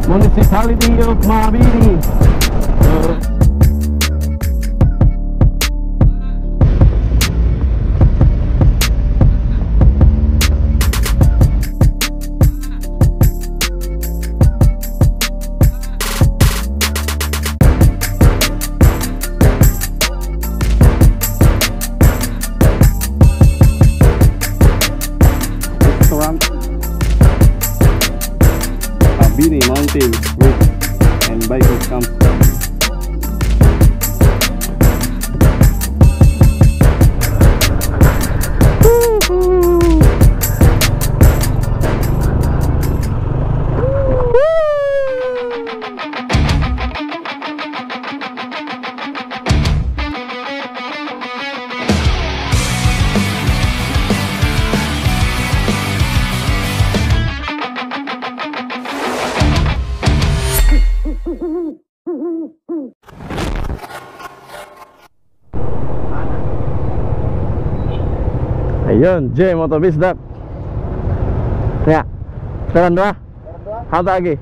Municipality of Mabini. Mabini Mountain Route and Bikers Camp. Ayun, J Motobisdak. Ya. Sekarang dua. Hata lagi.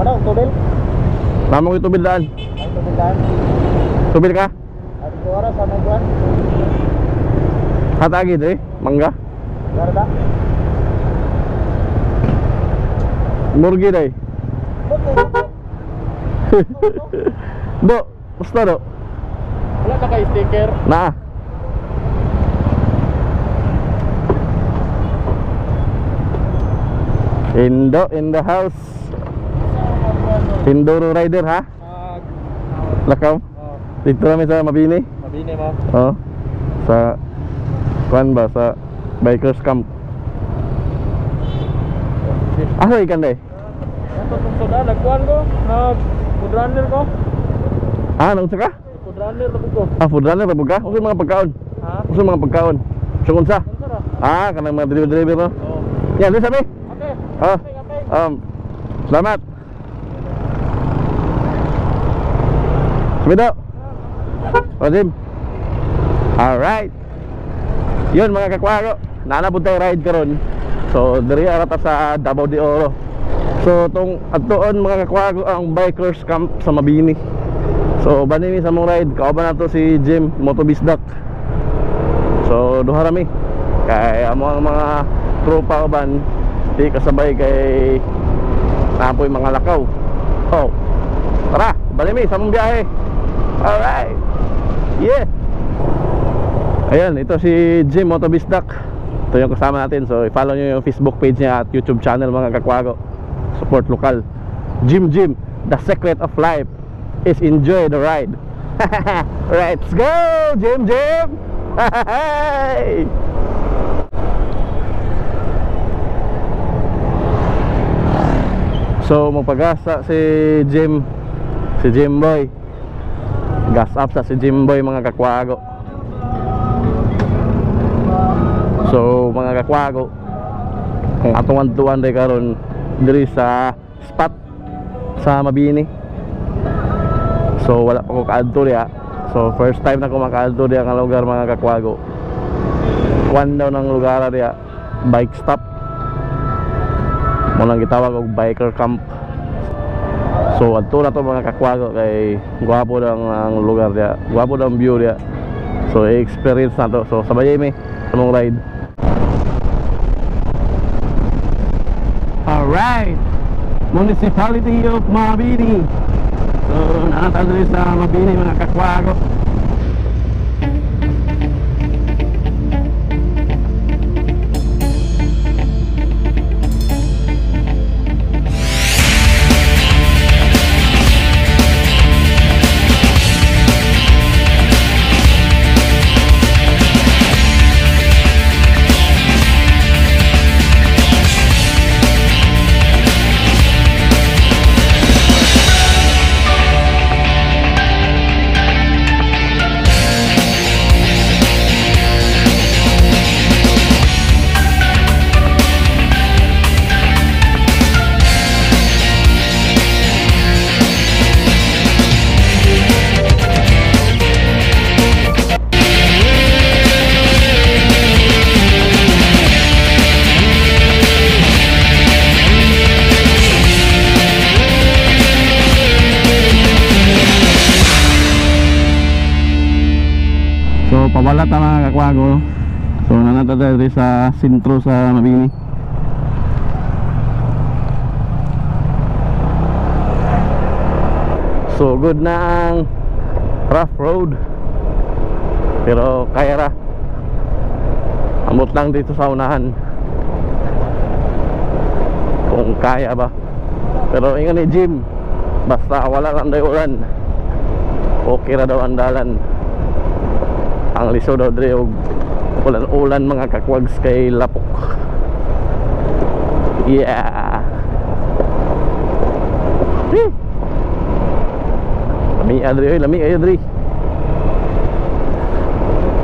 Mana tubil? Mamang itu bildaan. Tubilan. Tubil kah? Ada dua orang sama tuan. Hata lagi deh, mangga. Garda. Murgi deh. Do, gusto do. Wala na kay sticker. Nah. Indo in the house. Indoro rider ha? Lakaw? Dito namin sa Mabini. Mabini mo? Oo. Sa kuan ba? Sa Bikers Camp. Ano ikan day? Ito kung soda, nagkuhan ko. Food runner ko. Ah, nung saka? Food runner na ko. Ah, food runner na ka? Usa mga pagkaon? Ha? Usa mga pagkaon? Sukon sa? Sara. Ah, kanang mga deliver no? Oo. Yan, doon sabi? Okay. Oh. Okay. Selamat. Sumido. Jim. Alright. Yun mga kakwaro, nanapod tayo ride karon. So diri arata sa Davao de Oro. So tong atoon mga kakwaro ang Bikers Camp sa Mabini. So banimi sa mong ride, kauban nato si Jim Motobisdak. So duha rami. Kay amo ang mga tropa uban di kasabay kay napoy mga lakaw. Oh. Tara, banimi sa mong biyahe. Alright. Yeah. Ayan, ito si Jim Motobisdak. Ito yung kasama natin. So i-follow nyo yung Facebook page niya at YouTube channel mga kakwago. Support lokal. Jim, the secret of life is enjoy the ride. Let's go Jim. Hey. So magpagasa si Jim Boy. Gas up sa si Jim Boy mga kakwago. So mga kakwago, ang atong tuwan day karon diri sa spot sa Mabini. So wala pa ko kaadto diha. So first time na ko makaadto diha nga lugar mga kakwago. Kuan daw ng lugar diha, bike stop. Mo nang gitawag og biker camp. So adto na to mga kakwago kay gwapo lang ang lugar diha, gwapo lang view diha. So experience na to. So sabay mi among ride. Alright, Municipality of Mabini. So nakatalo sa Mabini mga kakwago. pala ta mga kakwago. So nanata tayo sa sentro sa Mabini. So good na ang rough road, pero kaya ra. Amot lang dito sa unahan kung kaya ba. Pero ingon ni Jim, basta wala lang daw ulan, okay ra daw ang dalan. Ang liso daw dre og ulan-ulan mga kakwags kay lapok. Yeah. Lami adri, oy, lami ayo dri.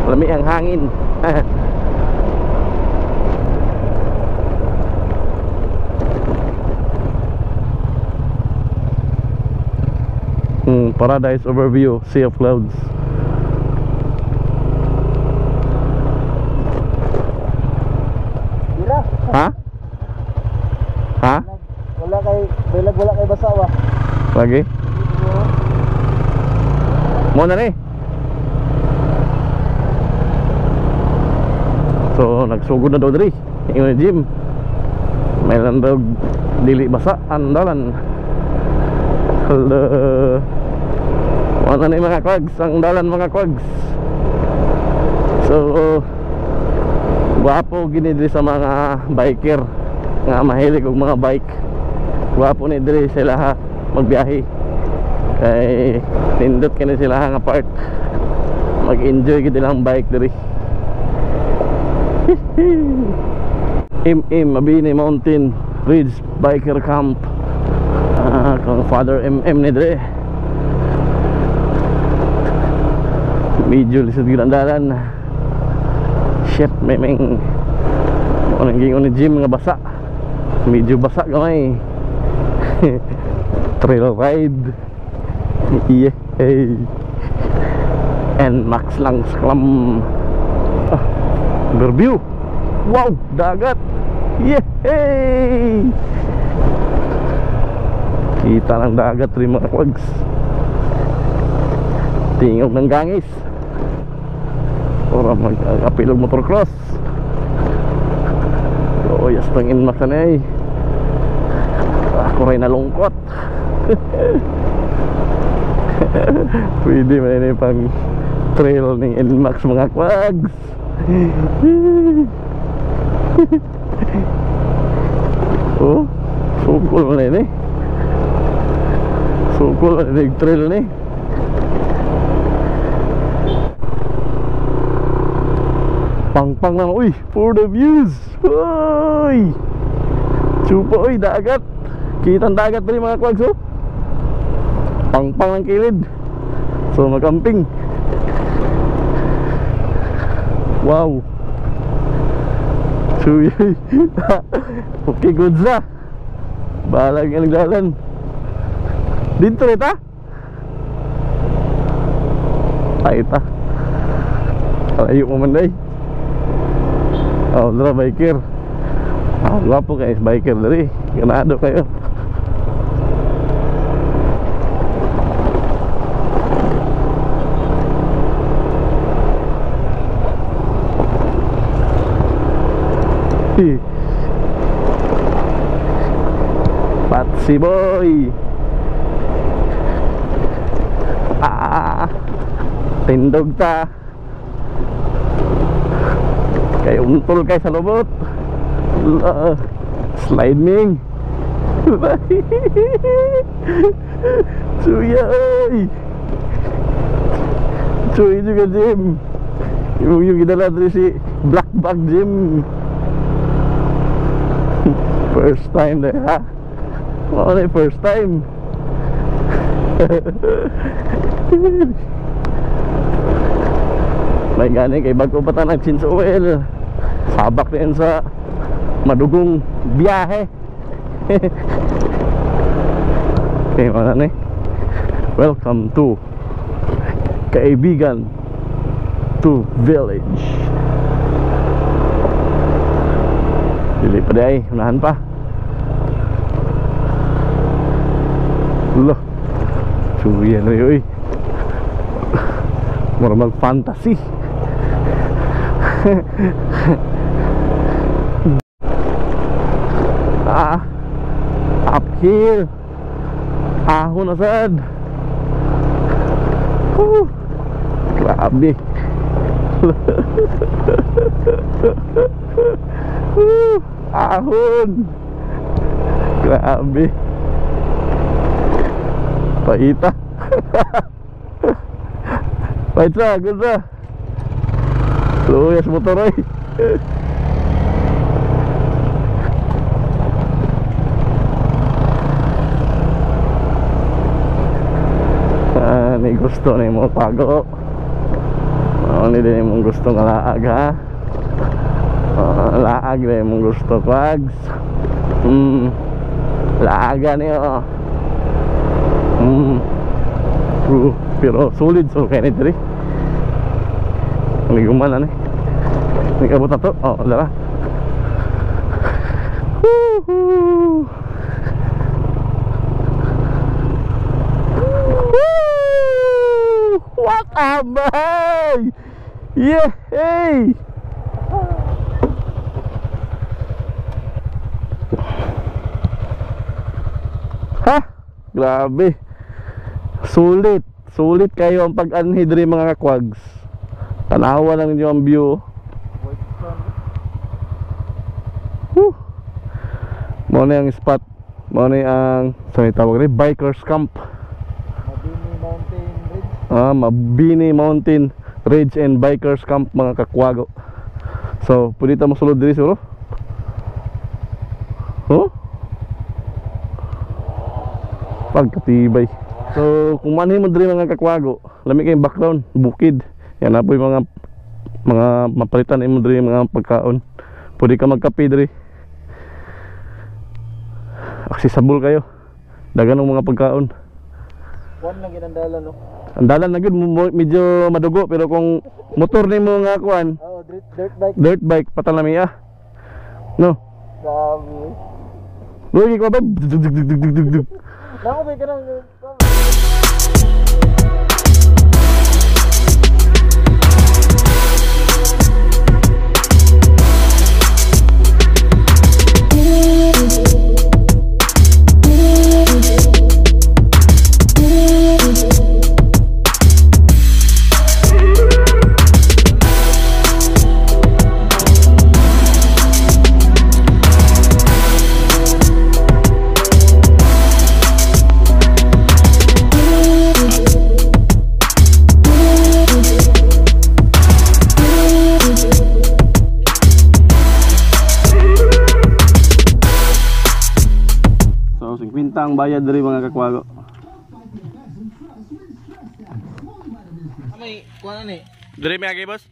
Lami ang hangin. Paradise overview, sea of clouds. Dira. Ha? Ha? Wala kay bilag, wala kay basawa. Lagi? Mo na ni. So nagsugod na daw diri. Ingon ni Jim, may lang daw dili basa ang dalan. Hello. Wala na mga kwags ang dalan mga kwags. So guwapo gini diri sa mga biker nga mahilig og mga bike. Guwapo ni diri sila ha magbiyahe. Kay nindot kini sila nga part. Mag-enjoy gid lang bike diri. Mabini Mountain Ridge Biker Camp. Kung Father MM ni dre. Medyo lisod gid ang dalan. Shit, may ano gingon ni Jim nga basa. Medyo basa gamay. Trail ride. Yeah. And max lang sklam. Review. Wow, dagat. Yeah. Kita ng dagat rin mga kwags. Tingog ng gangis. Ora mag-apilog motocross. Oh, yes, tangin makanay. Ako rin nalungkot. Pwede man yun pang trail ng NMAX mga kwags. Oh, so cool man yun eh. So cool man yun trail ni. Pang-pang naman, uy, for the views. Uy, chupa, uy, dagat. Kitang dagat rin mga kwags, oh. Pang-pang ng kilid. So magamping. Wow. Chuy. Okay, good na. Balag ang nagdalan. Dito rin ta. Ay ta. Alayo mo man day. Oh, dra biker. Gwapo kayo biker dari. Ganado kayo. Patsy boy. Tindog ta. Kay untol kay sa lubot. Slide ming. Suya oy. Suya juga Jim. Yung gidala dito si Black Bag Jim. First time deh ha. Oh, first time. May gani kay bago pa ta nag-change oil. Sabak din sa madugong biyahe. Okay, mana nih? Welcome to Kaibigan to Village. Dili pa day, unahan pa. Loh, cuyan rin, uy. Mura mag-fantasy. Uphill. Ahon asad. Grabe. Ahon. Grabe. Paita. Paita, ganda. Luyas motor ay. Ni gusto ni mo pago. Ni din mong gusto nga laag ha. Laag din mong gusto kwags. Laaga niyo. Pero solid so kaya nito rin. Hindi gumana ni. Hindi kabot na to. Oh, lara. What a man! Yeah, hey! Ha? Grabe. Sulit. Sulit kayo ang pag-anhid rin mga kakwags. Tanawa lang ninyo ang view. Muna yung spot. Muna yung saan tawag rin? Bikers Camp. Mabini Mountain Ridge and Bikers Camp mga kakwago. So, pwede tayo masulod diri siguro. Oh? Pagkatibay. So, kung manhin mo diri mga kakwago, lami kayong background, bukid. Yan na po yung mga mapalitan mo diri mga pagkaon. Pwede ka magkape diri. Accessible kayo. Dagan ng mga pagkaon. Kuan lang ginandala no. Andalan na yun, medyo madugo. Pero kung motor ni mo nga kuan, Oh, dirt bike. dirt bike, patalami ah. No? Grabe. Lugi ko ba? Nako ba ka nang ang bayad dari mga kakwago. may kuan ni? Dari may agay boss?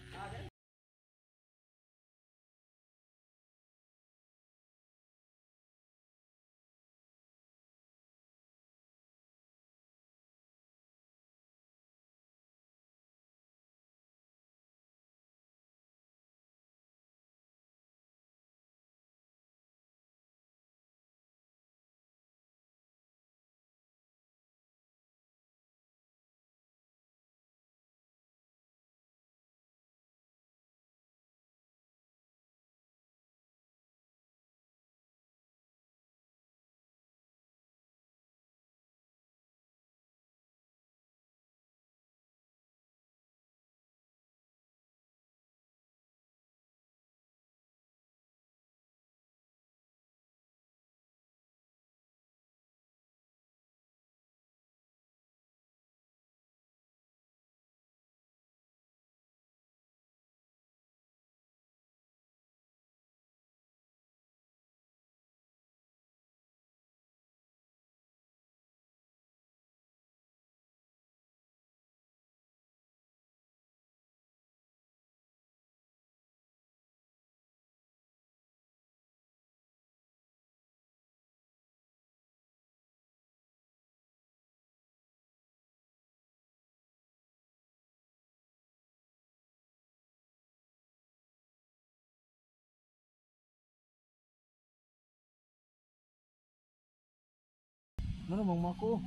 Ano mang mako?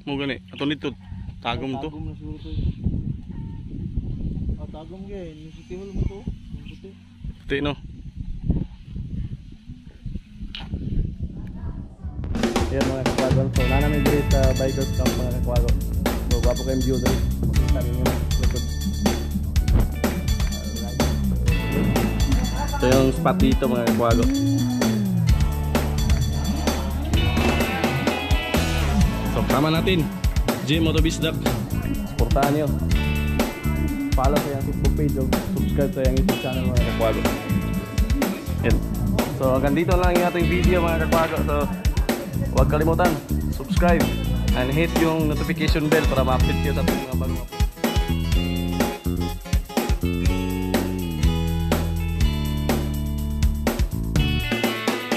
Mo gani, ato nito tagom to. Tagom na siguro to. Ah, tagom gay, nisitihol mo to. Puti no. Yan mga kakwago. So na namin dito sa bikers camp mga kakwago. So gwapo kayong view dito. Makita ninyo likod. Ito yung spot dito mga kakwago. So tama natin Jim Motobisdak. Supportahan nyo. Follow sa yung Facebook page o subscribe sa yung YouTube channel mga kakwago. Yan. So hanggang dito lang yung ating video mga kakwago. So huwag kalimutan subscribe and hit yung notification bell para ma-update kayo sa ating mga bagong